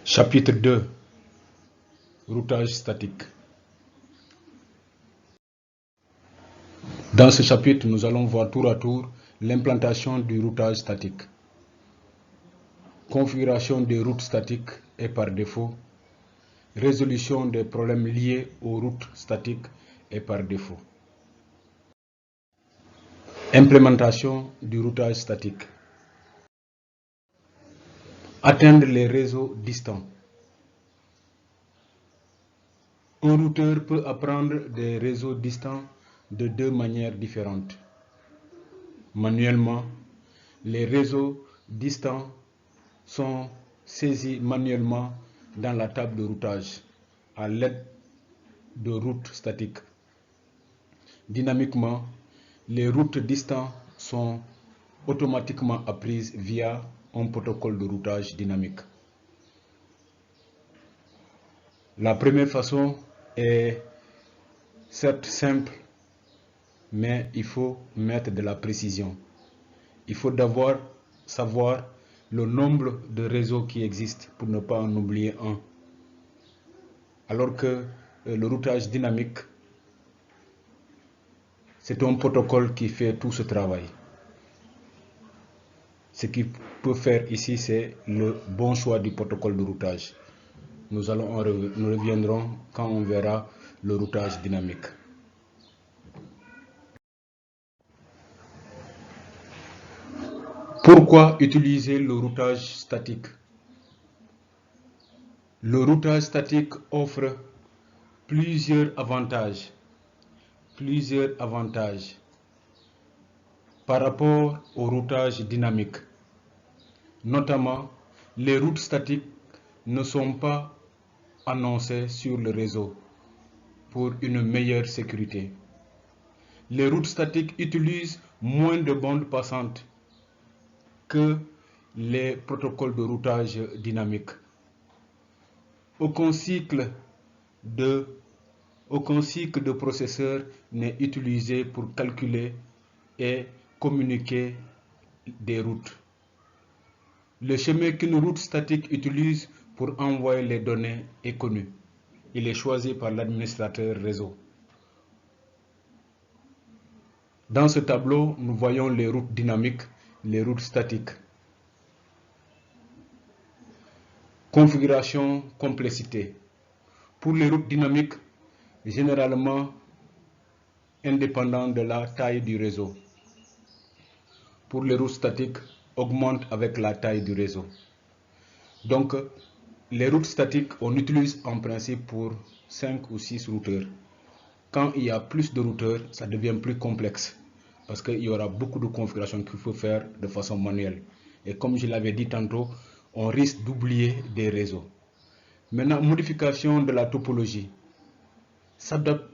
Chapitre 2. Routage statique. Dans ce chapitre, nous allons voir tour à tour l'implantation du routage statique, configuration des routes statiques et par défaut, résolution des problèmes liés aux routes statiques et par défaut. Implémentation du routage statique. Atteindre les réseaux distants. Un routeur peut apprendre des réseaux distants de deux manières différentes. Manuellement, les réseaux distants sont saisis manuellement dans la table de routage à l'aide de routes statiques. Dynamiquement, les routes distantes sont automatiquement apprises via un protocole de routage dynamique. La première façon est certes simple, mais il faut mettre de la précision. Il faut d'abord savoir le nombre de réseaux qui existent pour ne pas en oublier un. Alors que le routage dynamique, c'est un protocole qui fait tout ce travail. Ce qu'il peut faire ici, c'est le bon choix du protocole de routage. Nous reviendrons quand on verra le routage dynamique. Pourquoi utiliser le routage statique? Le routage statique offre plusieurs avantages par rapport au routage dynamique. Notamment, les routes statiques ne sont pas annoncées sur le réseau pour une meilleure sécurité. Les routes statiques utilisent moins de bandes passantes que les protocoles de routage dynamique. Aucun cycle de processeur n'est utilisé pour calculer et communiquer des routes. Le chemin qu'une route statique utilise pour envoyer les données est connu. Il est choisi par l'administrateur réseau. Dans ce tableau, nous voyons les routes dynamiques, les routes statiques. Configuration, complexité. Pour les routes dynamiques, généralement indépendant de la taille du réseau. Pour les routes statiques, augmente avec la taille du réseau. Donc, les routes statiques, on utilise en principe pour 5 ou 6 routeurs. Quand il y a plus de routeurs, ça devient plus complexe parce qu'il y aura beaucoup de configurations qu'il faut faire de façon manuelle. Et comme je l'avais dit tantôt, on risque d'oublier des réseaux. Maintenant, modification de la topologie s'adapte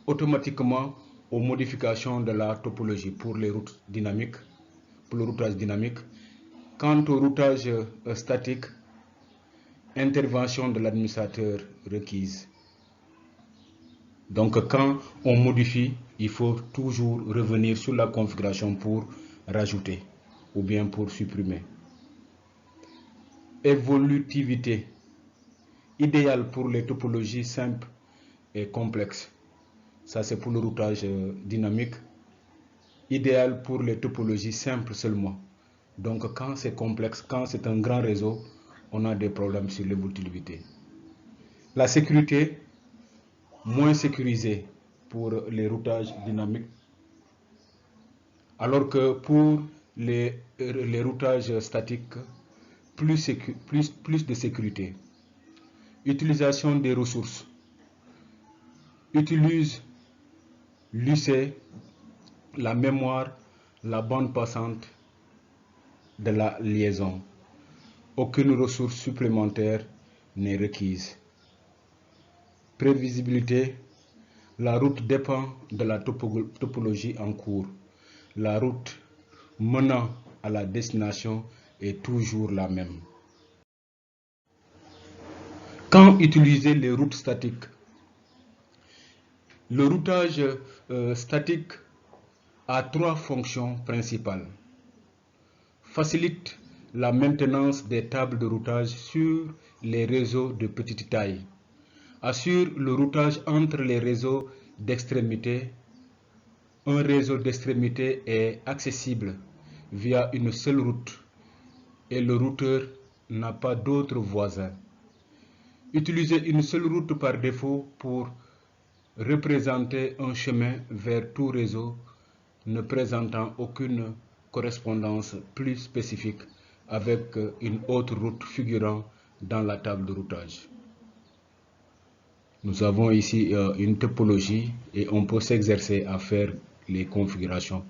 automatiquement aux modifications de la topologie pour les routes dynamiques, pour le routage dynamique. Quant au routage statique, intervention de l'administrateur requise. Donc quand on modifie, il faut toujours revenir sur la configuration pour rajouter ou bien pour supprimer. Évolutivité, idéal pour les topologies simples et complexes. Ça c'est pour le routage dynamique. Idéal pour les topologies simples seulement. Donc quand c'est complexe, quand c'est un grand réseau, on a des problèmes sur l'évolutivité. La sécurité, moins sécurisée pour les routages dynamiques, alors que pour les routages statiques, plus de sécurité. Utilisation des ressources. Utilise l'UC, la mémoire, la bande passante de la liaison. Aucune ressource supplémentaire n'est requise. Prévisibilité, la route dépend de la topologie en cours. La route menant à la destination est toujours la même. Quand utiliser les routes statiques? Le routage statique a trois fonctions principales. Facilite la maintenance des tables de routage sur les réseaux de petite taille. Assure le routage entre les réseaux d'extrémité. Un réseau d'extrémité est accessible via une seule route et le routeur n'a pas d'autres voisins. Utilisez une seule route par défaut pour représenter un chemin vers tout réseau ne présentant aucune correspondance plus spécifique avec une autre route figurant dans la table de routage. Nous avons ici une topologie et on peut s'exercer à faire les configurations.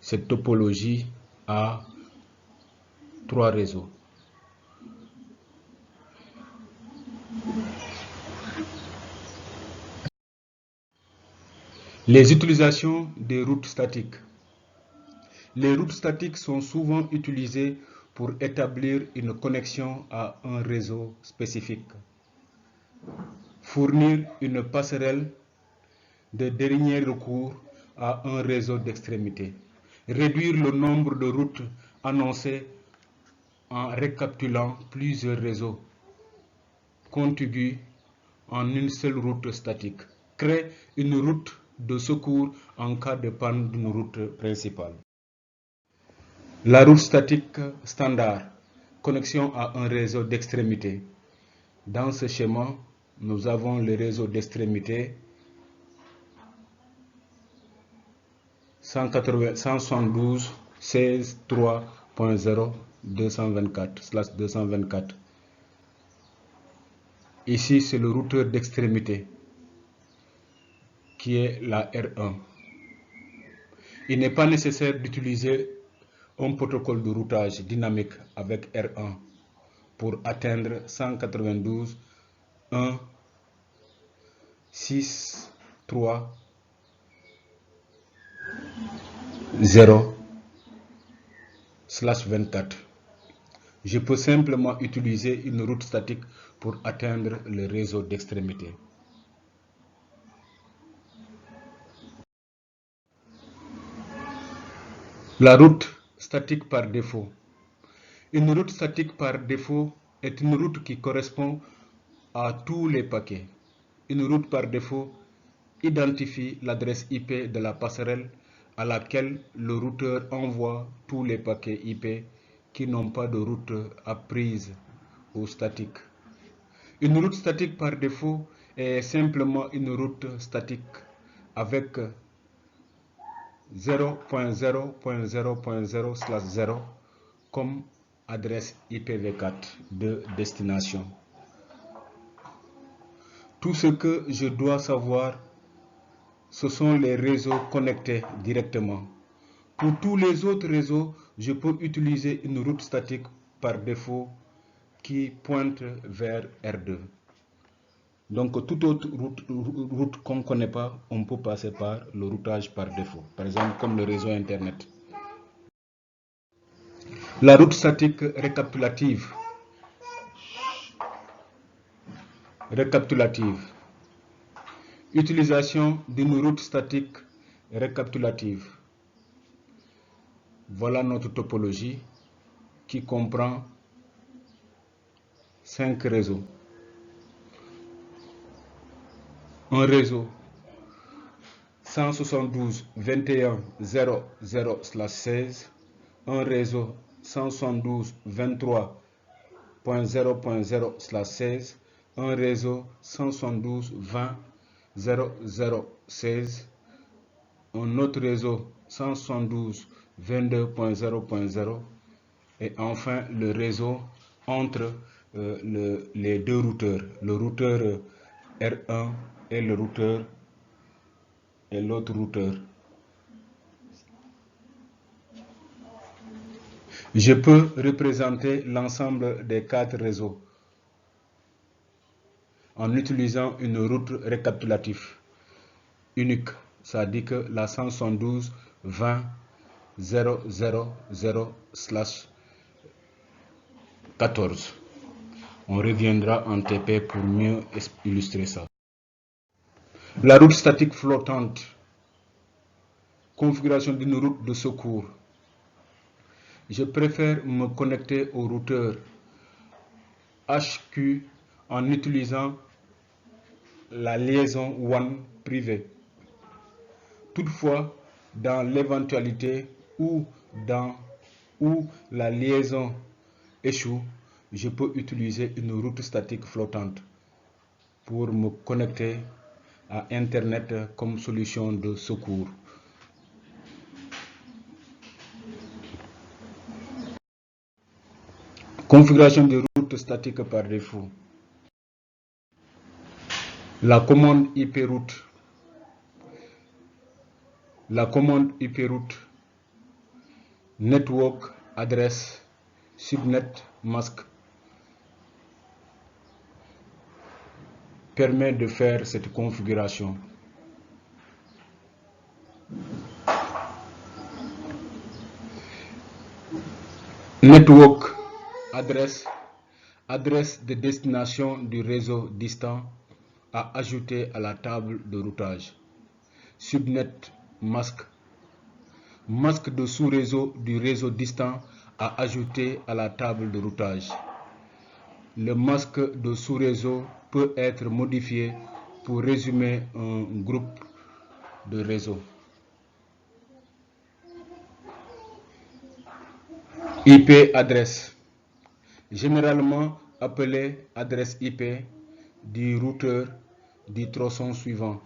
Cette topologie a 3 réseaux. Les utilisations des routes statiques. Les routes statiques sont souvent utilisées pour établir une connexion à un réseau spécifique. Fournir une passerelle de dernier recours à un réseau d'extrémité. Réduire le nombre de routes annoncées en récapitulant plusieurs réseaux contigus en une seule route statique. Créer une route de secours en cas de panne d'une route principale. La route statique standard, connexion à un réseau d'extrémité. Dans ce schéma, nous avons le réseau d'extrémité 192.16.3.0.224/224. Ici, c'est le routeur d'extrémité qui est la R1. Il n'est pas nécessaire d'utiliser un protocole de routage dynamique avec R1 pour atteindre 192.168.3.0/24. Je peux simplement utiliser une route statique pour atteindre le réseau d'extrémité. La route statique par défaut. Une route statique par défaut est une route qui correspond à tous les paquets. Une route par défaut identifie l'adresse IP de la passerelle à laquelle le routeur envoie tous les paquets IP qui n'ont pas de route apprise ou statique. Une route statique par défaut est simplement une route statique avec 0.0.0.0/0 comme adresse IPv4 de destination. Tout ce que je dois savoir, ce sont les réseaux connectés directement. Pour tous les autres réseaux, je peux utiliser une route statique par défaut qui pointe vers R2. Donc, toute autre route qu'on ne connaît pas, on peut passer par le routage par défaut. Par exemple, comme le réseau Internet. La route statique récapitulative. Utilisation d'une route statique récapitulative. Voilà notre topologie qui comprend 5 réseaux. Un réseau 172.21.0.0/16, un réseau 172.23.0.0/16, un réseau 172.20.0.0/16, un autre réseau 172.22.0.0 et enfin le réseau entre les deux routeurs, le routeur R1 et le routeur et l'autre routeur. Je peux représenter l'ensemble des 4 réseaux en utilisant une route récapitulative unique, c'est-à-dire que la 172.20.0.0/14. On reviendra en TP pour mieux illustrer ça. La route statique flottante. Configuration d'une route de secours. je préfère me connecter au routeur HQ en utilisant la liaison WAN privée. Toutefois, dans l'éventualité où la liaison échoue, je peux utiliser une route statique flottante pour me connecter à Internet comme solution de secours. Configuration de route statique par défaut. La commande IP route. La commande IP route network adresse subnet mask permet de faire cette configuration. Network adresse de destination du réseau distant à ajouter à la table de routage. Subnet masque de sous-réseau du réseau distant à ajouter à la table de routage. Le masque de sous-réseau peut être modifié pour résumer un groupe de réseau. IP adresse, généralement appelée adresse IP du routeur du tronçon suivant,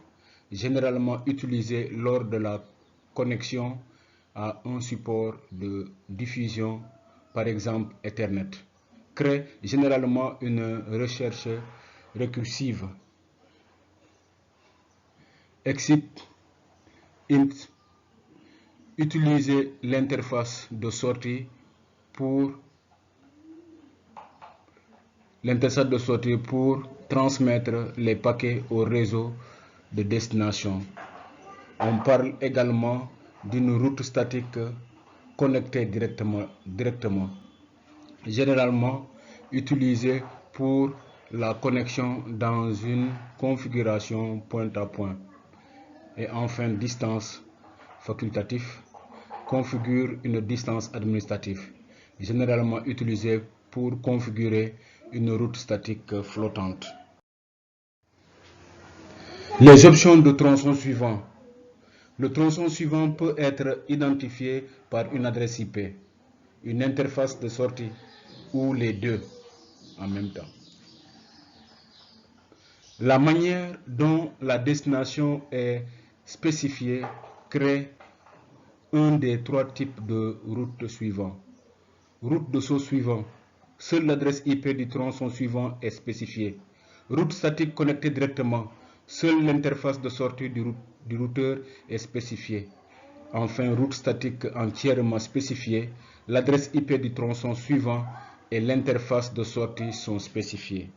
généralement utilisée lors de la connexion à un support de diffusion, par exemple Ethernet, crée généralement une recherche récursive. Exit int, utiliser l'interface de sortie pour transmettre les paquets au réseau de destination. On parle également d'une route statique connectée directement, généralement utilisée pour la connexion dans une configuration point à point. Et enfin, distance facultatif configure une distance administrative, généralement utilisée pour configurer une route statique flottante. Les options de tronçon suivant. Le tronçon suivant peut être identifié par une adresse IP, une interface de sortie ou les deux en même temps. La manière dont la destination est spécifiée crée un des trois types de routes suivants. Route de saut suivant. Seule l'adresse IP du tronçon suivant est spécifiée. Route statique connectée directement. Seule l'interface de sortie du routeur est spécifiée. Enfin, route statique entièrement spécifiée. L'adresse IP du tronçon suivant et l'interface de sortie sont spécifiées.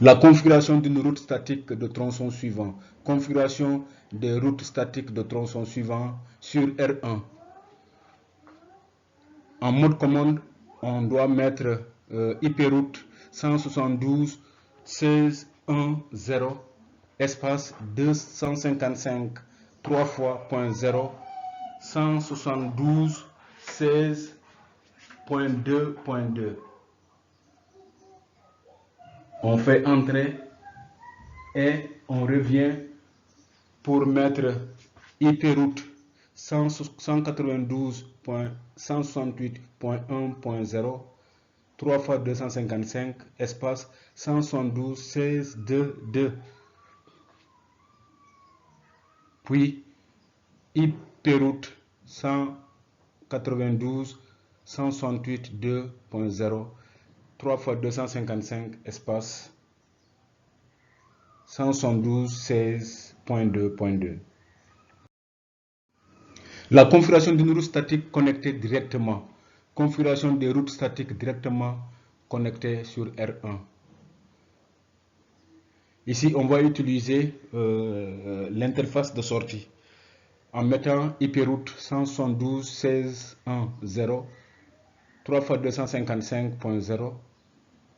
La configuration d'une route statique de tronçon suivant. Configuration des routes statiques de tronçon suivant sur R1. En mode commande, on doit mettre IP route 172.16.1.0 espace 255 3 fois .0 172.16.2.2. On fait entrer et on revient pour mettre IP route 192.168.1.0 3 fois 255 espace 172.16.2.2. Puis IP route 192.168.2.0 3 fois 255 espace 172.16.2.2. La configuration d'une route statique connectée directement. Configuration des routes statiques directement connectées sur R1. Ici, on va utiliser l'interface de sortie en mettant IP route 172.16.1.0 3 fois 255.0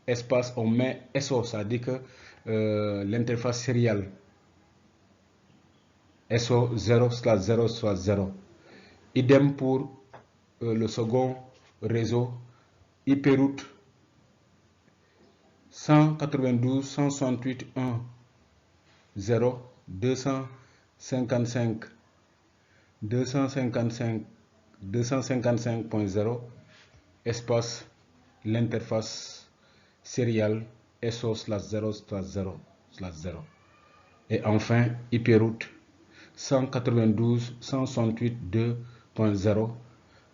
espace, on met SO, ça dit que l'interface sérielle SO 0/0/0. Idem pour le second réseau, IP route 192.168.1.0 espace l'interface serial SO/0/0/0. Et enfin IP route 192.168.2.0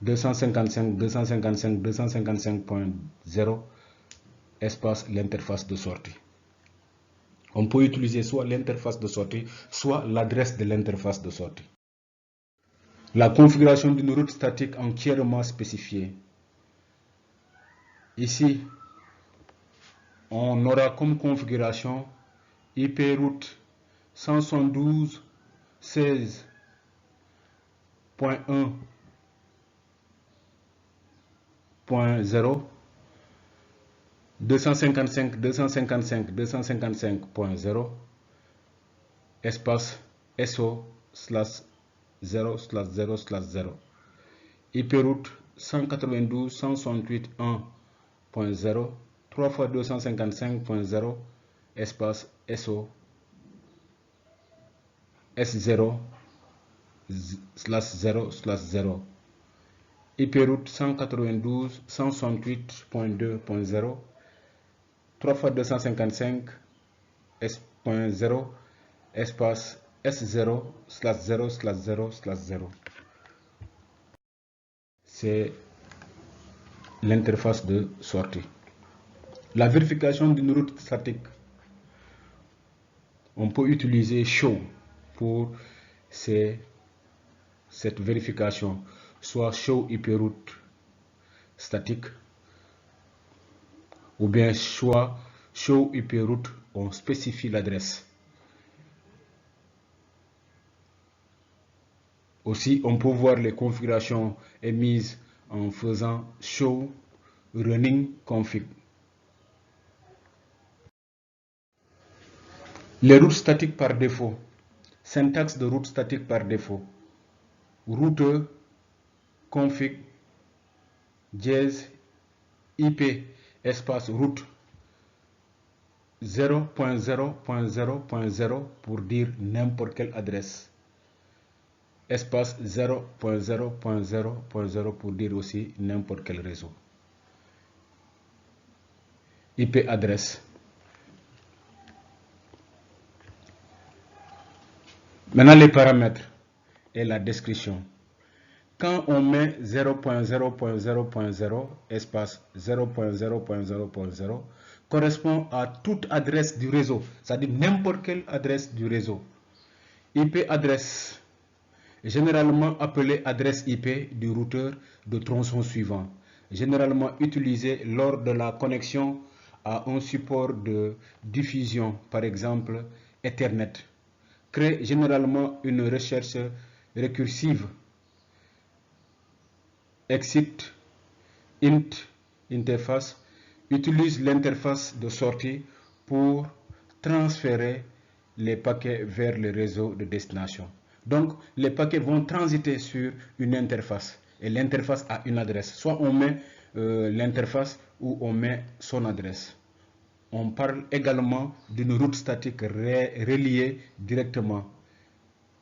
255.255.255.0 espace l'interface de sortie. On peut utiliser soit l'interface de sortie, soit l'adresse de l'interface de sortie. La configuration d'une route statique entièrement spécifiée. Ici, on aura comme configuration IP route 172.16.1.0 255.255.255.0 espace SO/0/0/0 IP route 192.168.1.0 3 fois 255.0 espace SO S0/0/0 IP route 192.168.2.0 3 fois 255.0 espace S0/0/0/0. C'est l'interface de sortie. La vérification d'une route statique. On peut utiliser show pour cette vérification, soit show IP route statique ou bien soit show IP route, on spécifie l'adresse. Aussi, on peut voir les configurations émises en faisant show running config. Les routes statiques par défaut. Syntaxe de route statique par défaut. Routeur config dièse IP espace route 0.0.0.0 pour dire n'importe quelle adresse. Espace 0.0.0.0 pour dire aussi n'importe quel réseau. IP adresse. Maintenant les paramètres et la description. Quand on met 0.0.0.0 espace 0.0.0.0 correspond à toute adresse du réseau, c'est-à-dire n'importe quelle adresse du réseau. IP adresse, généralement appelée adresse IP du routeur de tronçon suivant, généralement utilisée lors de la connexion à un support de diffusion, par exemple Ethernet. Crée généralement une recherche récursive. Exit, int, interface, utilise l'interface de sortie pour transférer les paquets vers le réseau de destination. Donc, les paquets vont transiter sur une interface et l'interface a une adresse. Soit on met l'interface ou on met son adresse. On parle également d'une route statique reliée directement.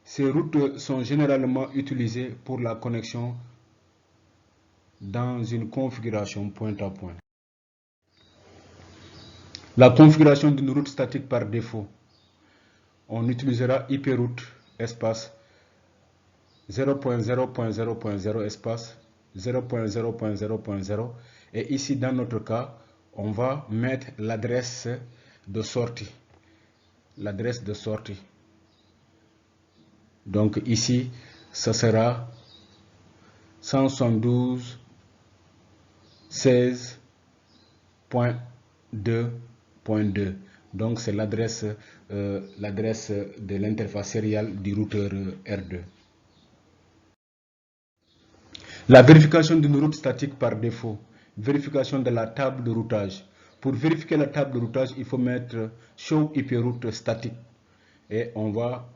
Ces routes sont généralement utilisées pour la connexion dans une configuration point à point. La configuration d'une route statique par défaut. On utilisera IP route espace 0.0.0.0 espace 0.0.0.0 et ici dans notre cas on va mettre l'adresse de sortie. L'adresse de sortie. Donc ici ça sera 172.16.2.2. Donc c'est l'adresse de l'interface serial du routeur R2. La vérification d'une route statique par défaut. Vérification de la table de routage. Pour vérifier la table de routage, il faut mettre show IP route statique. Et on va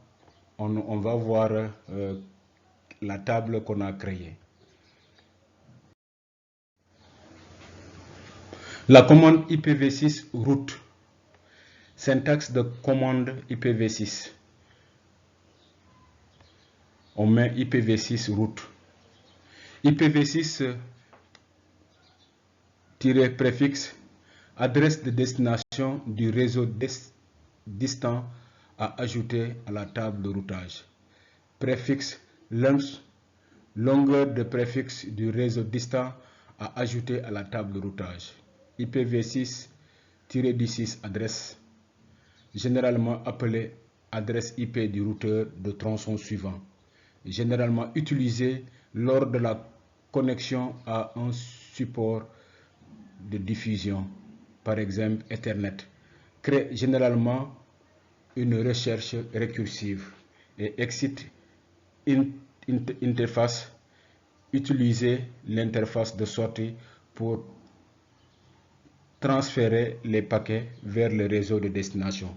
voir la table qu'on a créée. La commande IPv6 route. Syntaxe de commande IPv6. On met IPv6 route. IPv6 préfixe adresse de destination du réseau distant à ajouter à la table de routage. Préfixe longueur de préfixe du réseau distant à ajouter à la table de routage. IPv6-16 adresse, généralement appelée adresse IP du routeur de tronçon suivant, généralement utilisée lors de la connexion à un support de diffusion, par exemple Ethernet, crée généralement une recherche récursive et excite interface, utiliser l'interface de sortie pour transférer les paquets vers le réseau de destination.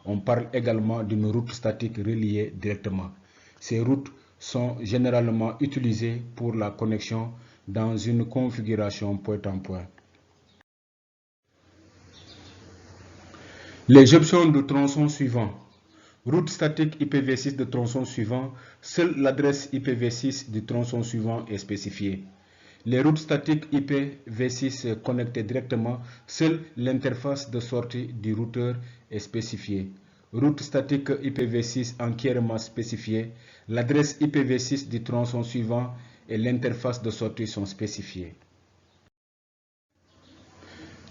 On parle également d'une route statique reliée directement. Ces routes sont généralement utilisées pour la connexion dans une configuration point en point. Les options de tronçon suivant. Route statique IPv6 de tronçon suivant, seule l'adresse IPv6 du tronçon suivant est spécifiée. Les routes statiques IPv6 connectées directement, seule l'interface de sortie du routeur est spécifiée. Route statique IPv6 entièrement spécifiée, l'adresse IPv6 du tronçon suivant et l'interface de sortie sont spécifiées.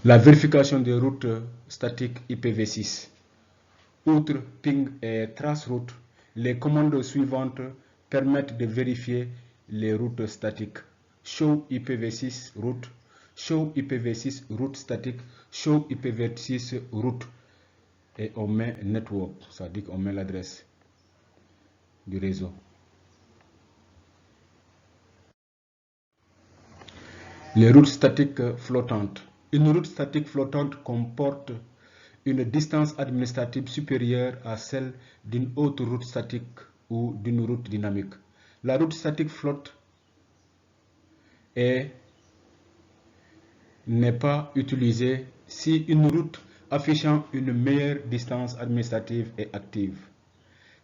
La vérification des routes statiques IPv6. Outre ping et traceroute, les commandes suivantes permettent de vérifier les routes statiques. Show IPv6 route, show IPv6 route statique, show IPv6 route. Et on met network, c'est-à-dire qu'on met l'adresse du réseau. Les routes statiques flottantes. Une route statique flottante comporte une distance administrative supérieure à celle d'une autre route statique ou d'une route dynamique. La route statique flotte et n'est pas utilisée si une route affichant une meilleure distance administrative est active.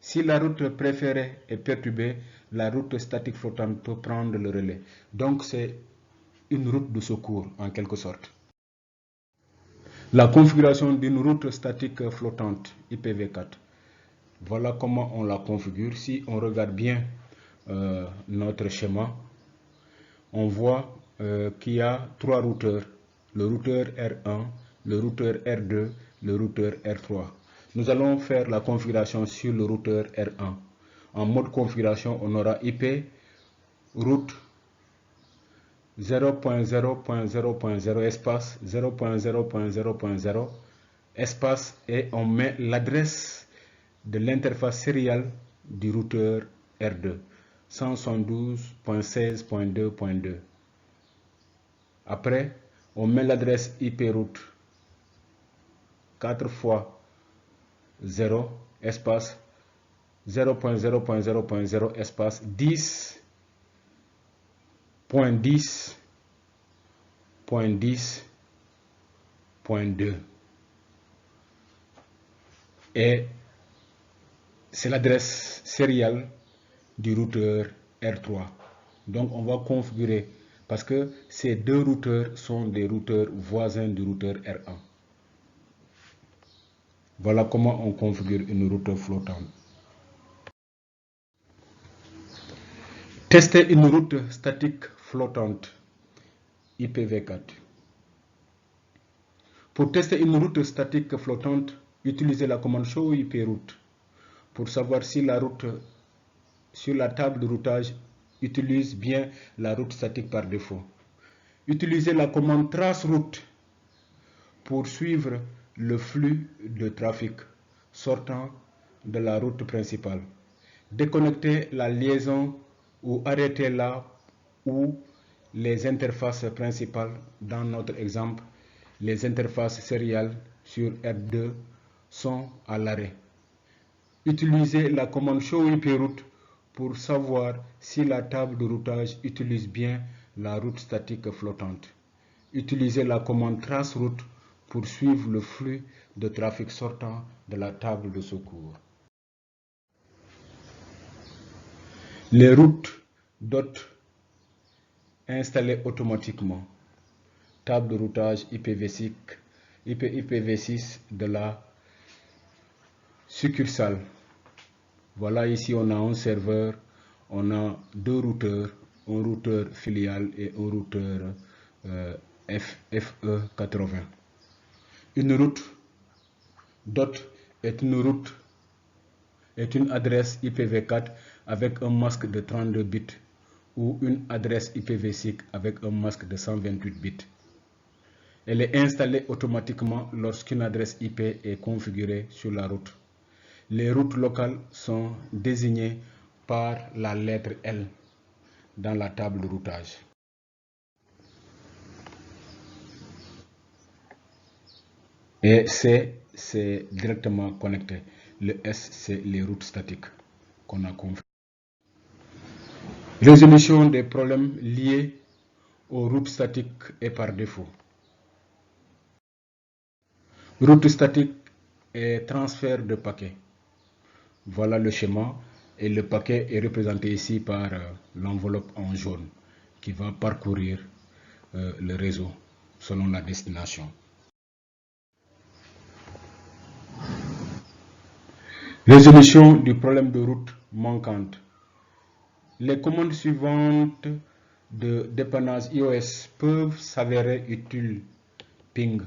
Si la route préférée est perturbée, la route statique flottante peut prendre le relais. Donc c'est une route de secours en quelque sorte. La configuration d'une route statique flottante IPv4. Voilà comment on la configure. Si on regarde bien notre schéma, on voit qu'il y a trois routeurs. Le routeur R1, le routeur R2, le routeur R3. Nous allons faire la configuration sur le routeur R1. En mode configuration, on aura IP route 0.0.0.0 espace 0.0.0.0 espace et on met l'adresse de l'interface sérielle du routeur R2 172.16.2.2. Après, on met l'adresse IP route 4 fois 0 espace 0.0.0.0 espace 10.10.10.2 et c'est l'adresse sérielle du routeur R3. Donc on va configurer parce que ces deux routeurs sont des routeurs voisins du routeur R1. Voilà comment on configure une route flottante. Tester une route statique flottante IPv4. Pour tester une route statique flottante, utilisez la commande show IP route pour savoir si la route sur la table de routage utilise bien la route statique par défaut. Utilisez la commande traceroute pour suivre le flux de trafic sortant de la route principale. Déconnectez la liaison ou arrêtez-la où les interfaces principales, dans notre exemple, les interfaces sérielles sur R2 sont à l'arrêt. Utilisez la commande show IP route pour savoir si la table de routage utilise bien la route statique flottante. Utilisez la commande trace-route pour suivre le flux de trafic sortant de la table de secours. Les routes DOT installées automatiquement. Table de routage IPv6 de la succursale. Voilà, ici on a un serveur, on a deux routeurs, un routeur filial et un routeur FE80. Une route DOT est une adresse IPv4 avec un masque de 32 bits ou une adresse IPv6 avec un masque de 128 bits. Elle est installée automatiquement lorsqu'une adresse IP est configurée sur la route. Les routes locales sont désignées par la lettre L dans la table de routage. Et C, c'est directement connecté. Le S, c'est les routes statiques qu'on a configurées. Résolution des problèmes liés aux routes statiques et par défaut. Route statique et transfert de paquets. Voilà le schéma et le paquet est représenté ici par l'enveloppe en jaune qui va parcourir le réseau selon la destination. Résolution du problème de route manquante. Les commandes suivantes de dépannage iOS peuvent s'avérer utiles. Ping.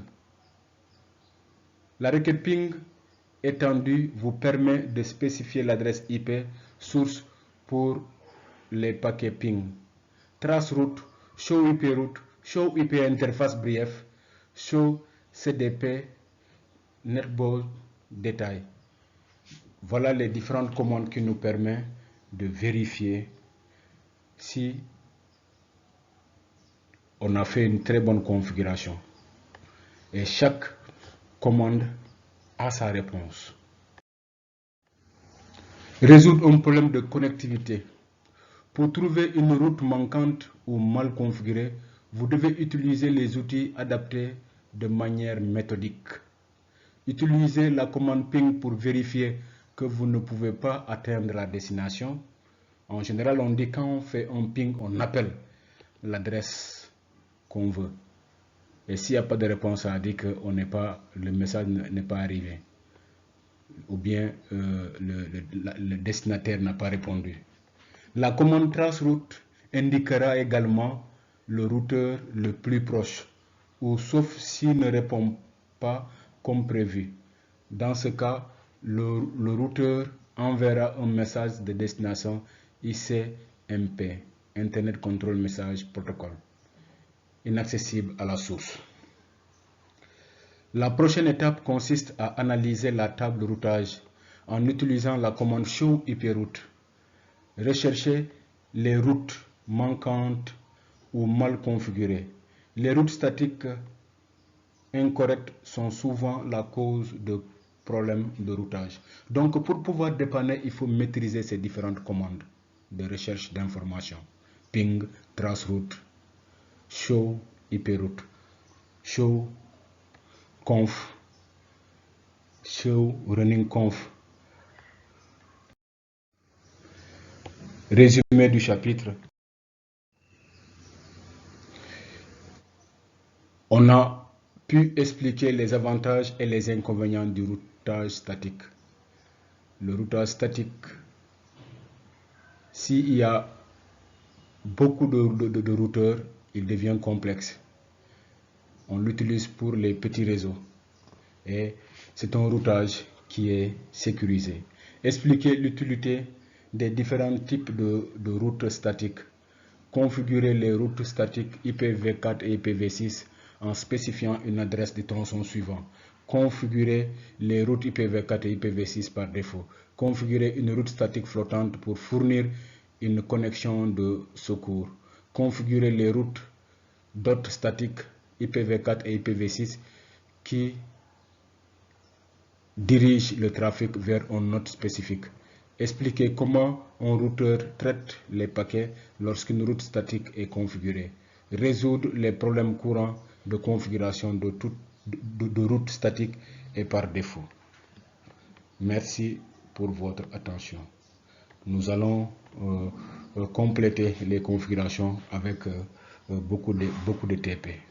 La requête ping étendue vous permet de spécifier l'adresse IP source pour les paquets ping. Trace route, show IP interface brief, show CDP, netball détail. Voilà les différentes commandes qui nous permettent de vérifier si on a fait une très bonne configuration. Et chaque commande a sa réponse. Résoudre un problème de connectivité. Pour trouver une route manquante ou mal configurée, vous devez utiliser les outils adaptés de manière méthodique. Utilisez la commande ping pour vérifier que vous ne pouvez pas atteindre la destination. En général, on dit quand on fait un ping, on appelle l'adresse qu'on veut. Et s'il n'y a pas de réponse, ça dit que le message n'est pas arrivé. Ou bien le destinataire n'a pas répondu. La commande trace route indiquera également le routeur le plus proche, ou sauf s'il ne répond pas comme prévu. Dans ce cas, le routeur enverra un message de destination ICMP, Internet Control Message Protocol, inaccessible à la source. La prochaine étape consiste à analyser la table de routage en utilisant la commande show IProute. Recherchez les routes manquantes ou mal configurées. Les routes statiques incorrectes sont souvent la cause de problèmes de routage. Donc pour pouvoir dépanner, il faut maîtriser ces différentes commandes de recherche d'informations. Ping, traceroute, show IProute, show conf, show running conf. Résumé du chapitre. On a pu expliquer les avantages et les inconvénients du routage statique. Le routage statique, s'il y a beaucoup de routeurs, il devient complexe. On l'utilise pour les petits réseaux et c'est un routage qui est sécurisé. Expliquer l'utilité des différents types de routes statiques. Configurer les routes statiques IPv4 et IPv6 en spécifiant une adresse de tronçon suivant. Configurer les routes IPv4 et IPv6 par défaut. Configurer une route statique flottante pour fournir une connexion de secours. Configurer les routes DOT statiques IPv4 et IPv6 qui dirigent le trafic vers un node spécifique. Expliquer comment un routeur traite les paquets lorsqu'une route statique est configurée. Résoudre les problèmes courants de configuration de route statique et par défaut. Merci pour votre attention. Nous allons compléter les configurations avec beaucoup de TP.